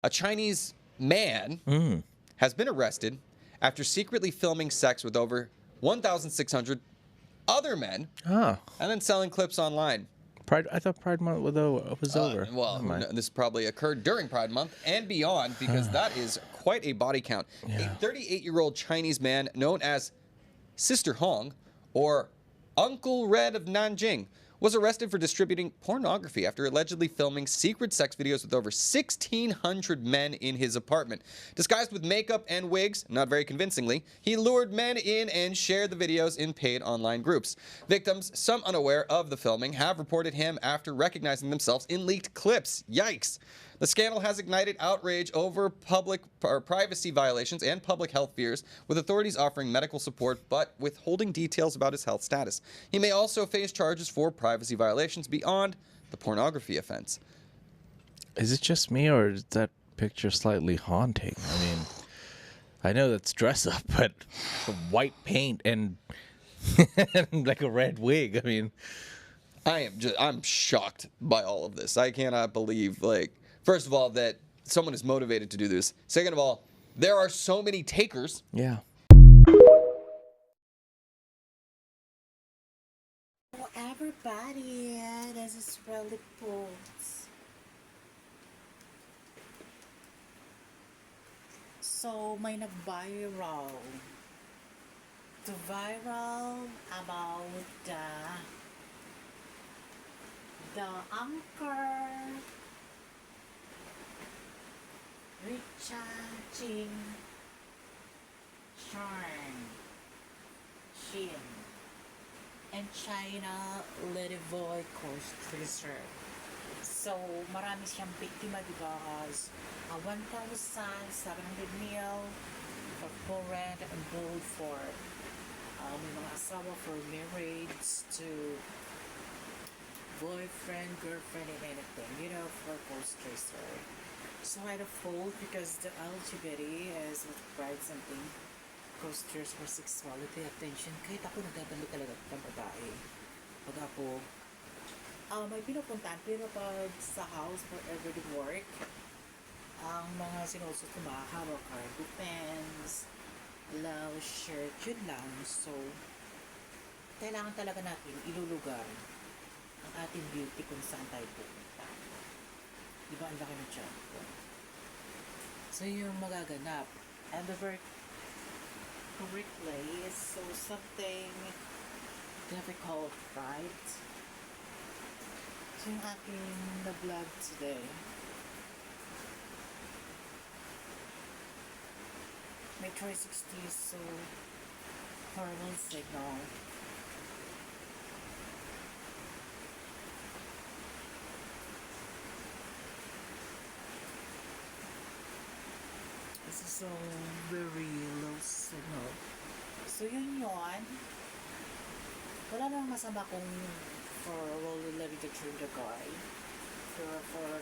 A Chinese man has been arrested after secretly filming sex with over 1,600 other men and then selling clips online. I thought Pride Month was over. This probably occurred during Pride Month and beyond because that is quite a body count. Yeah. A 38-year-old Chinese man known as Sister Hong, or Uncle Red of Nanjing, was arrested for distributing pornography after allegedly filming secret sex videos with over 1,600 men in his apartment. Disguised with makeup and wigs, not very convincingly, he lured men in and shared the videos in paid online groups. Victims, some unaware of the filming, have reported him after recognizing themselves in leaked clips. Yikes! The scandal has ignited outrage over privacy violations and public health fears, with authorities offering medical support but withholding details about his health status. He may also face charges for privacy violations beyond the pornography offense. Is it just me, or is that picture slightly haunting? I mean, I know that's dress up, but white paint and like a red wig. I mean, I'm shocked by all of this. I cannot believe, first of all, that someone is motivated to do this. Second of all, there are so many takers. yeah. Oh, everybody, this is really Pools. So, may nag-viral. The viral about the anchor recharging Shin and China Ladyboy Coast Reserve. So, marami siyang biktima, diba? 1,700 mil for foreign and gold for may mga asawa for marriage to boyfriend, girlfriend, and anything, for Coast Reserve. So, I had a fault because the LGBT is what pride something. Coasters for sexuality attention. Kahit ako nagdadalo talaga ng babae. Pag ako, may pinupuntahan, pero pag sa house for everyday work, ang mga sinusot ko makakawa, cargo pants, blouse, shirt, yun lang. So, kailangan talaga natin ilulugar ang ating beauty kung saan tayo pupunta. Diba ang laki ng tiyan ko? So, yung magaganap. And the very correctly is so something difficult, right? So yung aking na-vlog today, may 360, so horrible signal. This is so very low signal. So yun. Wala namang masama kung for living through the guy for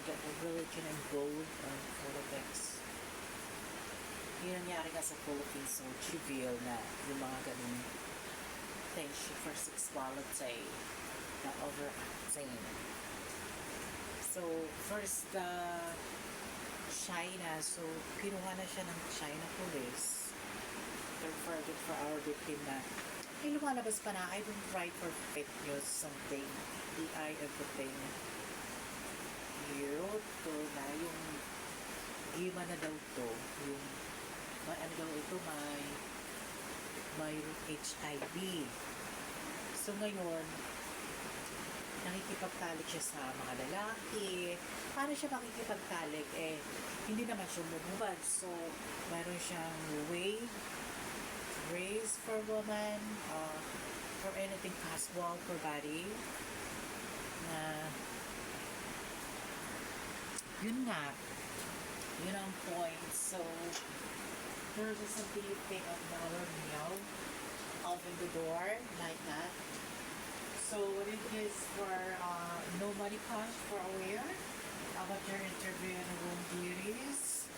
the religion and gold and politics. Yun nangyari nga sa Philippines, so trivial na yung mga ganun things for sexuality na overacting. So first China, so kinuha na siya ng China police for our victim na may lumalabas pa na I don't write for fake news something AI everything yun to na yung gima na daw to yung ano daw ito may HIV. So ngayon nakikipagtalik siya sa mga lalaki. Paano siya makikipagtalik? Hindi naman siya lumubad. So, mayroon siyang raise for woman, for anything casual for body. Yun nga. Yun ang point. So, there's a thing of another meal open the door like that. So what it is for no money cash for a year about your interview and room duties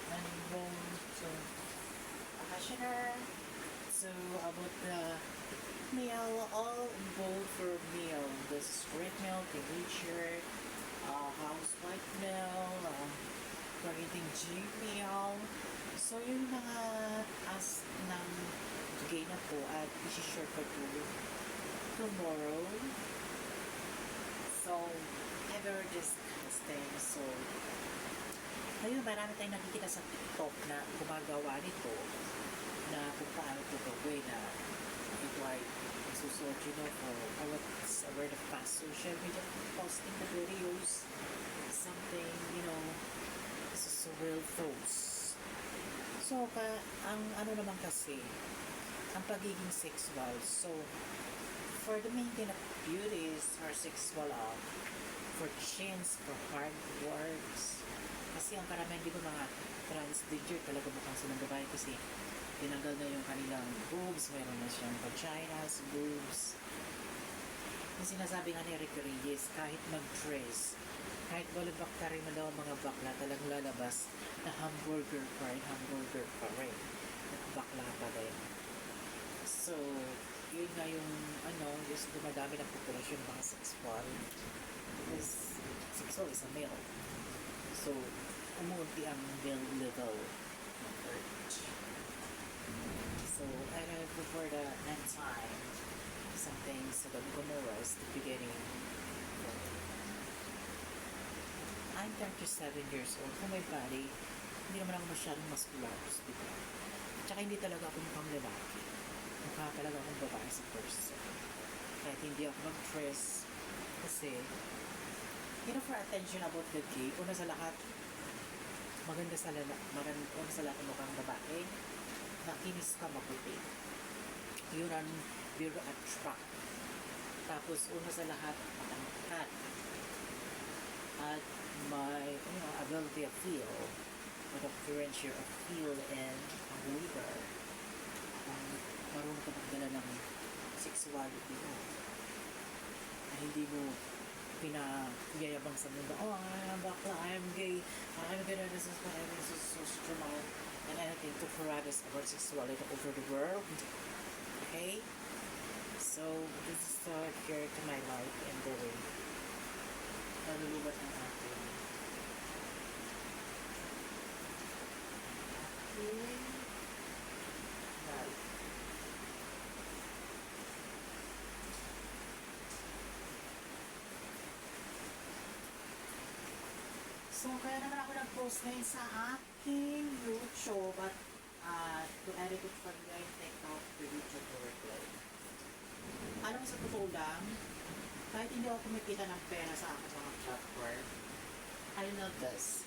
and room to a questionnaire. So about the meal, all involved for meal. The straight meal, the shirt, housewife meal, parenting Gmail. So, yung mga as ng gay na po at isi-share ko to tomorrow. So, ever disgusting. So, ayun, marami tayong nakikita sa TikTok na gumagawa nito na kung paano ito gawin na ito ay susunod, you know, for what's a word of past social media posting the videos, something, you know, this is a real false. So, ang ano naman kasi, ang pagiging sexual. So, for the maintain of beauties or sexual for chins, for hard works. Kasi ang karamihan, di ba, mga transgender talaga mukhang silang babae kasi tinanggal na yung kanilang boobs, mayroon na siyang vaginas, boobs. Yung sinasabi nga ni Rick Reyes, kahit mag-dress, kahit walang bakteri mo daw mga bakla, talagang lalabas na hamburger pa rin. Bakla pa rin. So, yun nga yung, just dumadami ng populasyon ng mga sexual. Because sexual is a male. So, umunti ang male level ng urge. So, and I prefer the end time something so that Gomorrah is the beginning. I'm 37 years old. Kung my body, hindi naman ako masyadong muscularous, diba? Tsaka hindi talaga ako mukhang lalaki. Mukha talaga akong babae sa person. Kahit hindi ako mag-dress. Kasi, you know, for attention about the gay, una sa lahat, maganda sa lahat ng mukhang babae, nakinis ka maputi. Yun ang will attract. Tapos, una sa lahat, matangkat. At my, ability of feel, or the differentiate of feel and labor. Marunong ka magdala ng sexuality mo. Na hindi mo pinayayabang sa mundo, I'm bakla, I'm gay, I'm gonna this is so strong, and anything to harass about sexuality over the world. Okay? So, this is here to my life and the way. Nalulubat ng ating life. So, kaya naman ako nag-post ngayon sa aking YouTube at to edit it for you, I take out the YouTube replay. Alam mo, sa totoo lang, kahit hindi ako kumikita ng pera sa aking mga platform, I love this.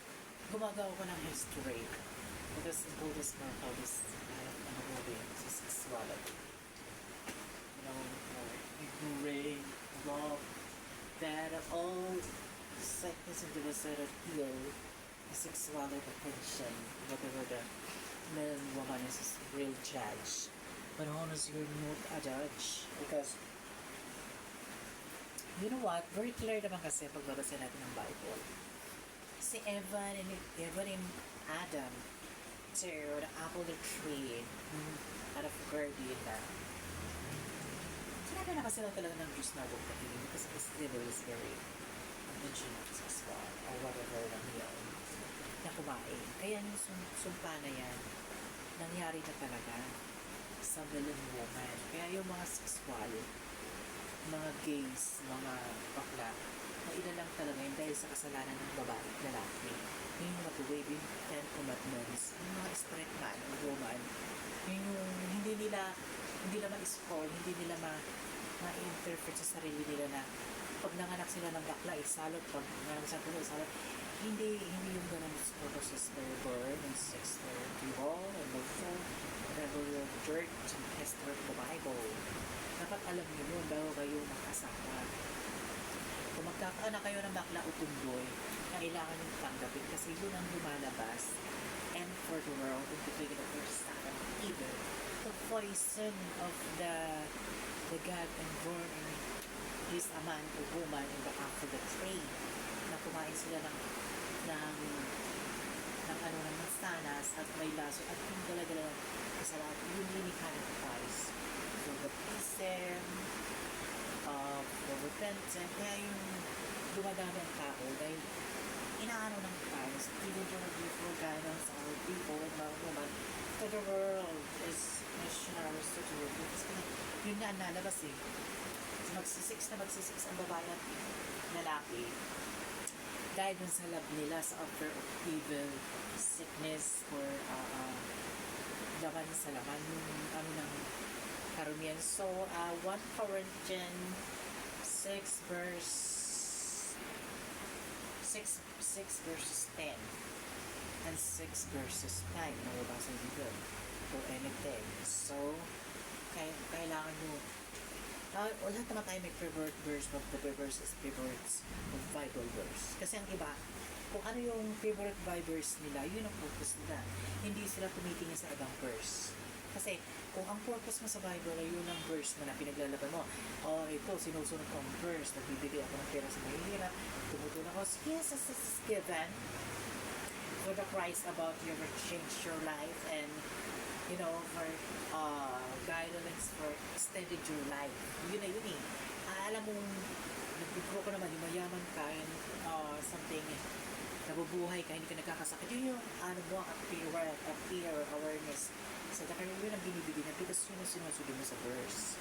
Gumagawa ko ng history. Because the oldest Marco is moving sa sexuality. You know, ignoring, love, that all sickness and disease heal the sexuality attention, whatever the man woman is real judge. But honestly, you're not a judge. Because, you know what? Very clear naman kasi pagbabasa natin ng Bible. Si Eva and Adam to the apple tree out of garden na sinabi na kasi lang talaga ng Diyos na huwag kainin because this devil is very indigenous as well or whatever na yun na kumain. Kaya yung sumpa na yan nangyari na talaga sa Belen woman. Kaya yung mga sexual, mga gays, mga bakla, mailan lang talaga yun dahil sa kasalanan ng babae at lalaki. Yung matuwid, yung 10 commandments, yung mga straight man o woman, yung hindi nila ma-scroll, hindi nila ma-interpret sa sarili nila na pag nanganak sila ng bakla, isalot, pag nanganak sa tuloy, isalot. Hindi yung ganun photo sister born and sister evil and also whatever your church and history of the Bible. Dapat alam niyo yun bago kayo mag-asawa. Kung magkakaanak kayo ng bakla o tumboy, kailangan yung tanggapin kasi yun ang lumalabas. And for the world, in between of your son and evil, the poison of the God and born and is a man or woman in the after the tree na kumain sila ng mansanas at may laso at yung dala-dala ng kasalanan, yung linikha ng Christ. So, baptism, for repentance, kaya yung dumadami ang tao dahil inaano ng Christ, giving to the beautiful guidance our people and man woman to the world is missionaries to the world. Kasi yun nga ang nalabas eh. Magsisix ang babae at lalaki dahil dun sa love nila sa offer of evil, sickness, or laman sa laman ng karumihan. So, 1 Corinthians 6 verse 6 verses 10 and 6 verses 9 nababasa dito or anything. So, kailangan mo lahat naman tayo may favorite verse, but the verse is favorites of Bible verse. Kasi ang iba, kung ano yung favorite Bible verse nila, yun ang focus nila. Hindi sila tumitingin sa ibang verse. Kasi kung ang purpose mo sa Bible ay yun ang verse mo na pinaglalaban mo, ito, sinusunod ko ang verse, nagbibigay ako ng pera sa mahihirap, tumutulong ako, yes, this is given for the Christ about you will change your life and for guidance for extended your life. Yun na yun eh. Alam mo, nag-grow ko naman, yung mayaman ka and something, nabubuhay ka, hindi ka nagkakasakit. Yun yung appear awareness. So, yun ang binibigyan na because yun ang sinusunod mo sa verse.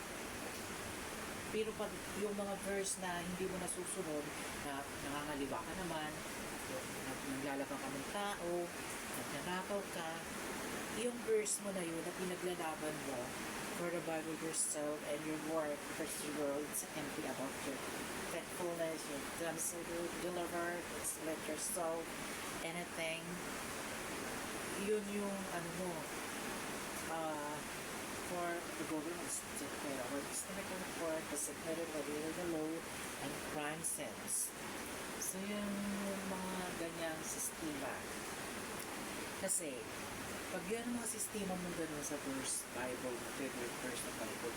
Pero pag yung mga verse na hindi mo nasusunod, na nangangaliwa ka naman, naglalabang ka ng tao, nagnanakaw ka, yung verse mo na yun na pinaglalaban mo for the Bible yourself and your work versus the world, it's empty about your faithfulness, your damsel deliver, it's let your soul, anything. Yun yung for the government to declare our estimated report, the submitted by the law and crime sense. So yung mga ganyang sistema. Kasi pag yun ang mga sistema mo gano'n sa verse Bible, favorite verse ng Bible,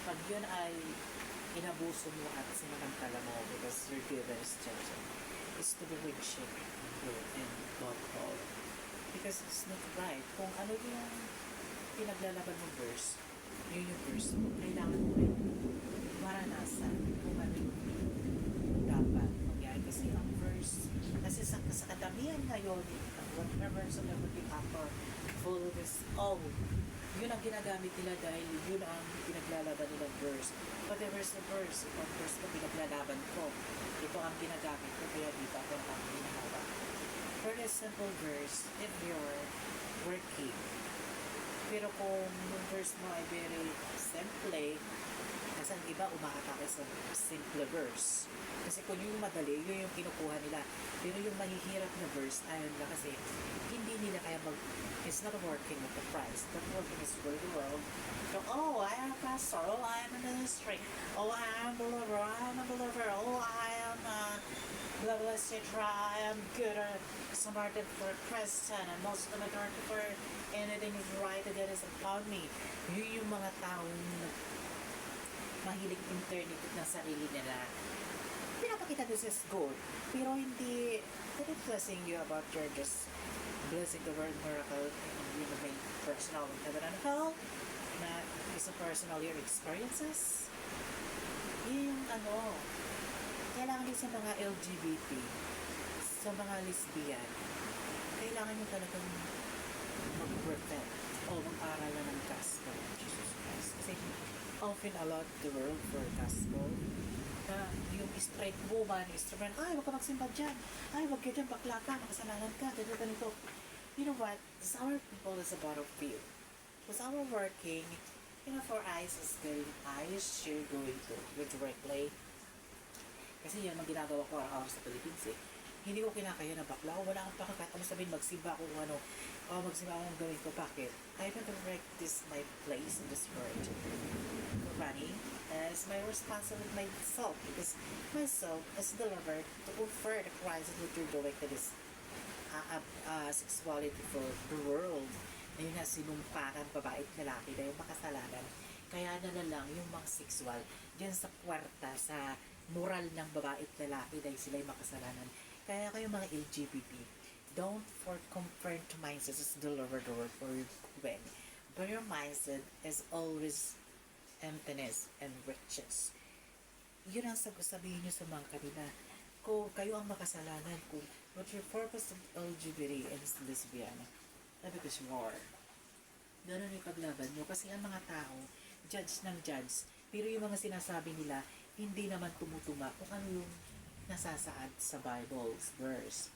pag yun ay inabuso mo at sinamantala mo because you're given instruction, is to be rich and God all. Because it's not right. Kung ano yung pinaglalaban mong verse, yun yung verse mo, kailangan mo rin maranasan kung ano yung dapat mangyari. Kasi ang verse, kasi sa kadamihan ngayon, whatever sa everything after follow this yun ang ginagamit nila dahil yun ang pinaglalaban nilang verse. Whatever is the verse, ito ang verse ko pinaglalaban ko, ito ang ginagamit ko, kaya dito ako ang ginagawa. For a simple verse, if you're working, pero kung yung verse mo ay very simple, kasi ang iba umaatake sa simple verse. Kasi kung yung madali, yun yung kinukuha nila. Pero yung mahihirap na verse, ayun na kasi hindi nila kaya it's not working with the price. But working is for the world. So, I am a pastor. I am a ministry. I am a believer. I am a believer. I am a blah blah etc. I am good at Samaritan for Christian and most of the majority for anything is right that is upon me. Yun yung mga taong mahilig internet ng sarili nila. Pinapakita this is good, pero hindi blessing you about your just blessing the word miracle and you may personal and tabernacle na is a personal your experiences. Yun yung kailangan din sa mga LGBT, sa mga lesbian, kailangan nyo talagang mag-protect o mag-aral na ng gospel of Jesus Christ. Kasi often a lot the world for gospel na yung straight woman, straight man, ay, wag ka magsimba dyan, ay, wag ka dyan, bakla ka, makasalanan ka, ganito. You know what? Our people is a battlefield. Because our working, for ISIS going, you're going to directly. Kasi yan ang ginagawa ko araw sa Philippines eh. Hindi ko kinakaya na bakla ko, wala akong pakakat. Ano sabihin, magsimba ako magsimba akong gawin ko. Bakit? I want to practice my place in this world. Running as my responsibility myself because myself is delivered to confer the Christ that you're doing to this sexuality for the world. Na yun na sinumpakan babae at lalaki dahil makasalanan. Kaya na lang yung mga sexual dyan sa kwarta, sa moral ng babae at lalaki dahil sila'y makasalanan. Kaya kayo mga LGBT, don't conform to mindset as delivered or for women. But your mindset is always emptiness and riches. Yun ang sabihin nyo sa mga kanila. Kung kayo ang makasalanan, kung But your purpose of LGBT and lesbian, because war. Ganun yung paglaban mo. Kasi ang mga tao, judge ng judge. Pero yung mga sinasabi nila, hindi naman tumutuma kung ano yung nasasaad sa Bible's verse.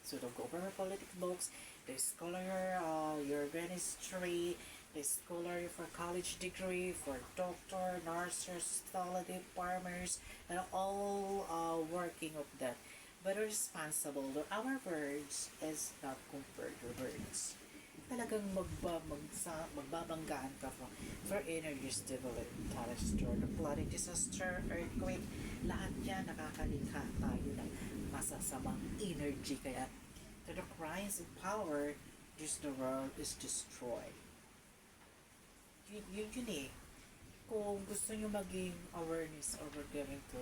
So the government politics books, the scholar, your ministry, the scholar for college degree, for doctor, nurses, holiday farmers, and all working of that. But responsible, our words is not compared to words. Talagang magbabanggaan ka for energy stability, catastrophe, flooding, disaster, earthquake, lahat yan nakakalikha tayo ng masasamang energy. Kaya to the crimes of power, just the world is destroyed. Yun eh. Kung gusto nyo maging awareness over giving to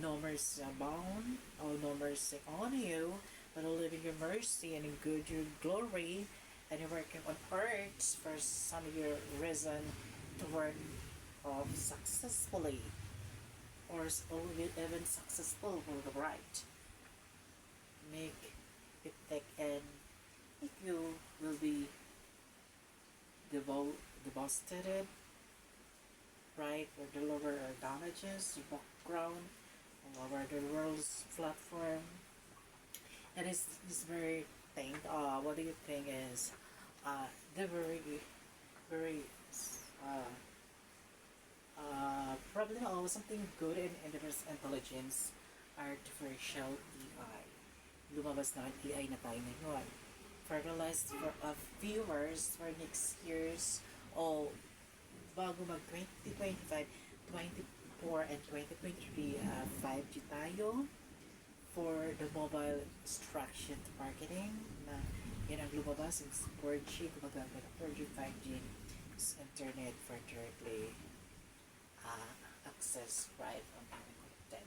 no mercy abound, or no mercy on you, but living your mercy and in good your glory, and you're working on earth for some of your reason to work successfully, or even successful for the right. Make it take and if you will be devastated, right, or deliver damages, the background, over the world's platform. And it's very thing. What do you think is the very problem or something good in intelligence, artificial AI. Lumabas na AI na tayo ngayon. For the last viewers for next year's o bago mag 2025, 24 and 2023 5G tayo for the mobile instruction marketing na yan ang lumabas is 4G, gumagamit ng 4G, 5G is internet for directly access right on our content.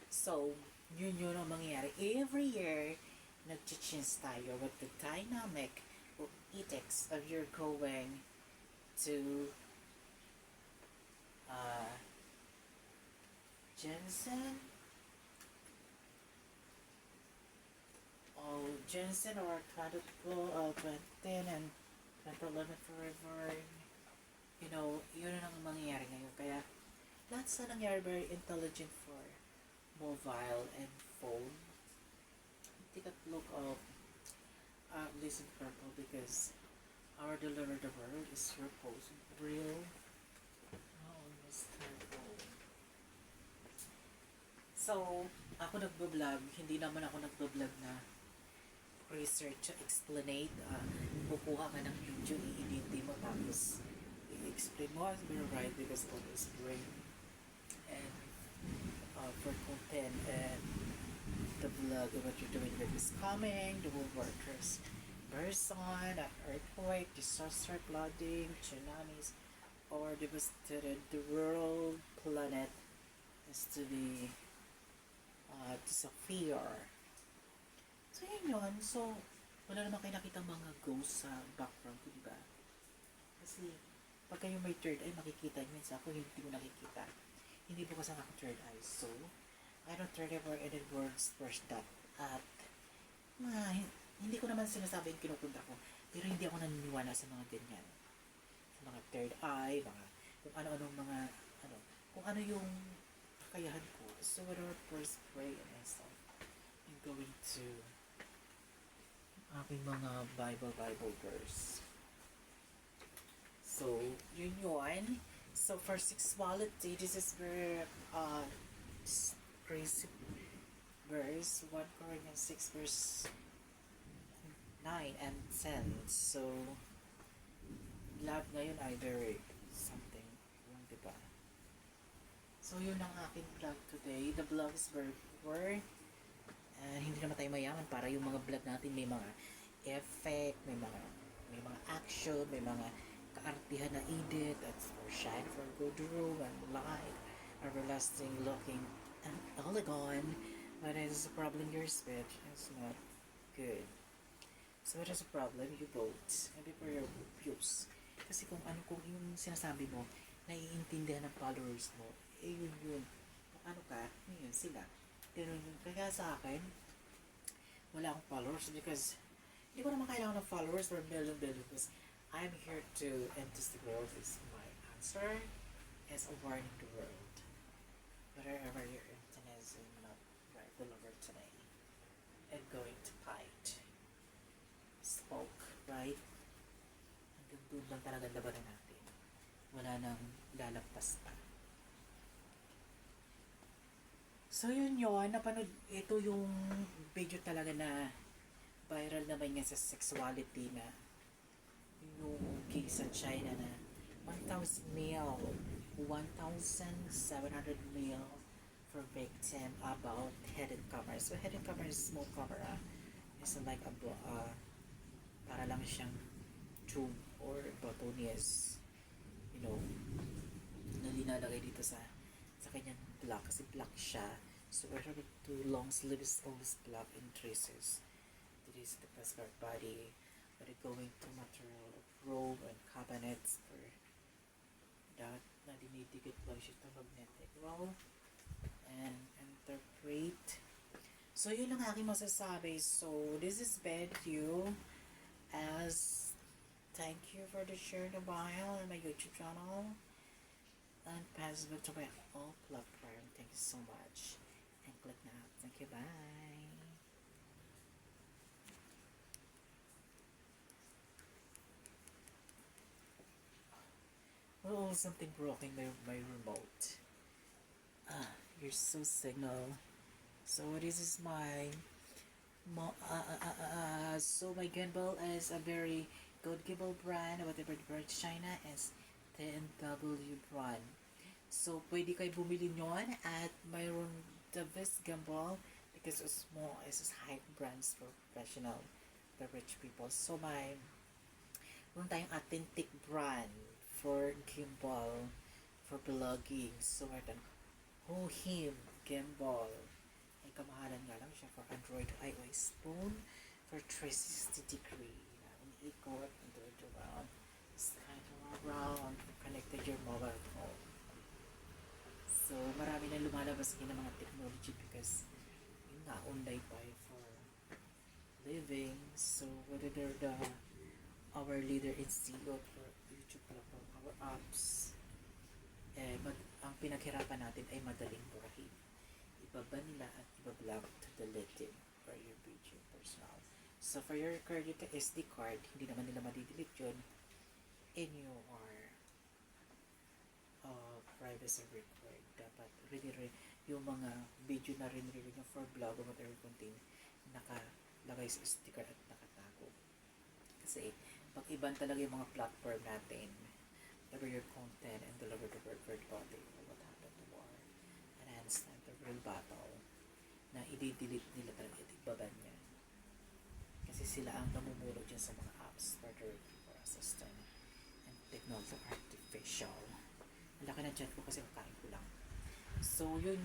So, yun ang mangyayari. Every year, nag-change tayo with the dynamic of ethics of your going to Jensen or 2010 and 2011 forever. You know, yun ang mangyayari ngayon. Kaya, lahat sa nangyari very intelligent for mobile and phone. Take a look of listen purple because our deliver the world is your post real. Oh, Mr. So, ako nagbablog, hindi naman ako nagbablog na research, explanate, kukuha ka ng video, i-edit mo, tapos i-explain mo as we're right because of this brain and for content and the vlog of what you're doing with is coming, the world workers person, earthquake, disaster, flooding, tsunamis, or devastated the world, planet is to be disappear. So yun. So, wala naman kayo nakita mga ghosts sa background ko, diba? Kasi, pag kayo may third eye, makikita nyo. Minsan ako, hindi ko nakikita. Hindi po kasi ako third eye. So, I don't really for any words first that at hindi ko naman sinasabi yung kinukunta ko. Pero hindi ako naniniwala sa mga ganyan. Sa mga third eye, mga, kung ano-anong mga, kung ano yung kakayahan ko. So, whatever first pray and myself, I'm going to aking mga Bible verse. So, yun. So, for sexuality, this is very crazy verse, 1 Corinthians 6 verse 9 and 10. So, love ngayon ay very something, diba? So, yun ang aking vlog today. The vlog is very poor. Hindi naman tayo mayaman para yung mga vlog natin may mga effect, may mga action, may mga kaartihan na edit, that's for shine for good room and light, everlasting looking and elegant, but it's a problem your speech is not good. So what is the problem? You vote maybe for your views. Kasi kung yung sinasabi mo, naiintindihan ng followers mo, yun. Kung ano ka, yun sila. Kaya sa akin, wala akong followers because hindi ko naman kailangan ng followers for million because I'm here to end this world is my answer as a warning to the world. Wherever your internet is not right delivered today and going to fight. Spoke, right? Hanggang doon lang talaga labanan natin. Wala nang lalagpas pa. So yun, napanood, ito yung video talaga na viral naman nga sa sexuality na yung case sa China na 1,000 mil, 1,700 mil for victim about hidden camera. So hidden camera is small camera. It's like a para lang siyang tube or bottonius, na linalagay dito sa kanyang block kasi black siya. So we're having two long sleeves, always black in traces. This is the Pascal body. But it going to material of robe and cabinets for that na dinidikit lang siya to magnetic roll and interpret. So yun lang aking masasabi. So this is bad you as thank you for the share the bio on my YouTube channel and pass it to my all platform. Thank you so much and click now. Thank you, bye. Oh, something broke in my remote. You're so signal. So this is my so my gimbal is a very good gimbal brand. Whatever the brand China is 10W brand. So pwede kayo bumili nyon at mayroon the best gimbal because it's small, it's high brands for professional, the rich people. So meron tayong authentic brand for gimbal for vlogging. So meron Hohim gimbal. Ay kamahalan nga lang siya for Android to iOS phone for 360 degree. Ikot and do it around. It's kind of around connected your mobile phone. So marami na lumalabas ng mga technology because yun nga online buy for living. So whether they're our leader in CEO for YouTube platform, our apps, ang pinaghirapan natin ay madaling burahin. Ibaba nila at ibablog to delete it for your video personal. So for your card, yung SD card, hindi naman nila madidelete yun in your privacy record. Dapat really yung mga video na rin nyo for vlog o whatever content nakalagay sa sticker at nakatago. Kasi pag iban talaga yung mga platform natin, deliver your content and deliver the word body or what happened to war and handstand the real battle na i-delete nila talaga at ibaban niya. Kasi sila ang namumulog dyan sa mga apps for assistant and technology artificial. Ang laki na dyan ko kasi kakain ko lang. So yun.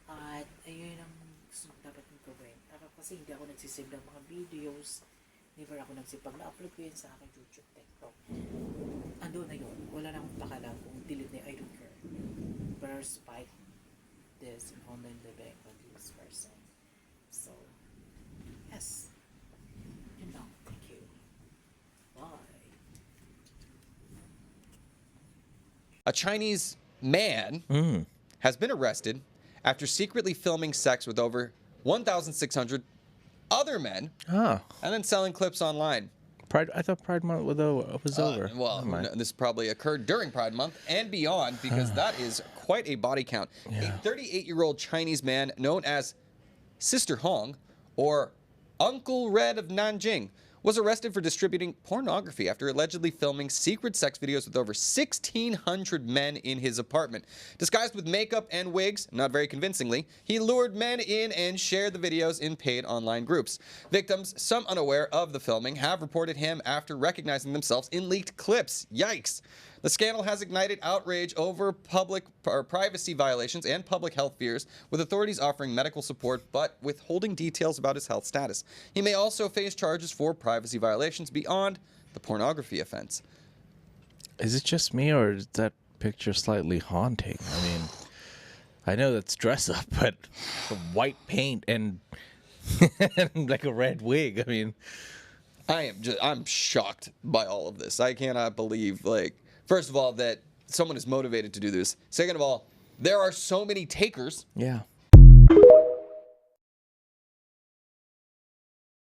At ayun ang dapat kong gawin. Kasi hindi ako nagsisave ng mga videos. Never ako nagsipag na-upload ko yun sa aking YouTube, TikTok. Ando na yun. Wala na akong pakalam kung delete na I don't care. Better spike this in online living than this person. So, yes. Yun lang. Thank you. Bye. A Chinese man has been arrested after secretly filming sex with over 1,600 other men and then selling clips online. I thought Pride Month was over. Well, this probably occurred during Pride Month and beyond because that is quite a body count. Yeah. A 38-year-old Chinese man known as Sister Hong or Uncle Red of Nanjing was arrested for distributing pornography after allegedly filming secret sex videos with over 1,600 men in his apartment. Disguised with makeup and wigs, not very convincingly, he lured men in and shared the videos in paid online groups. Victims, some unaware of the filming, have reported him after recognizing themselves in leaked clips. Yikes! The scandal has ignited outrage over privacy violations and public health fears, with authorities offering medical support but withholding details about his health status. He may also face charges for privacy violations beyond the pornography offense. Is it just me, or is that picture slightly haunting? I mean, I know that's dress up, but white paint and, and like a red wig. I mean, I'm shocked by all of this. I cannot believe, like, first of all, that someone is motivated to do this. Second of all, there are so many takers. yeah.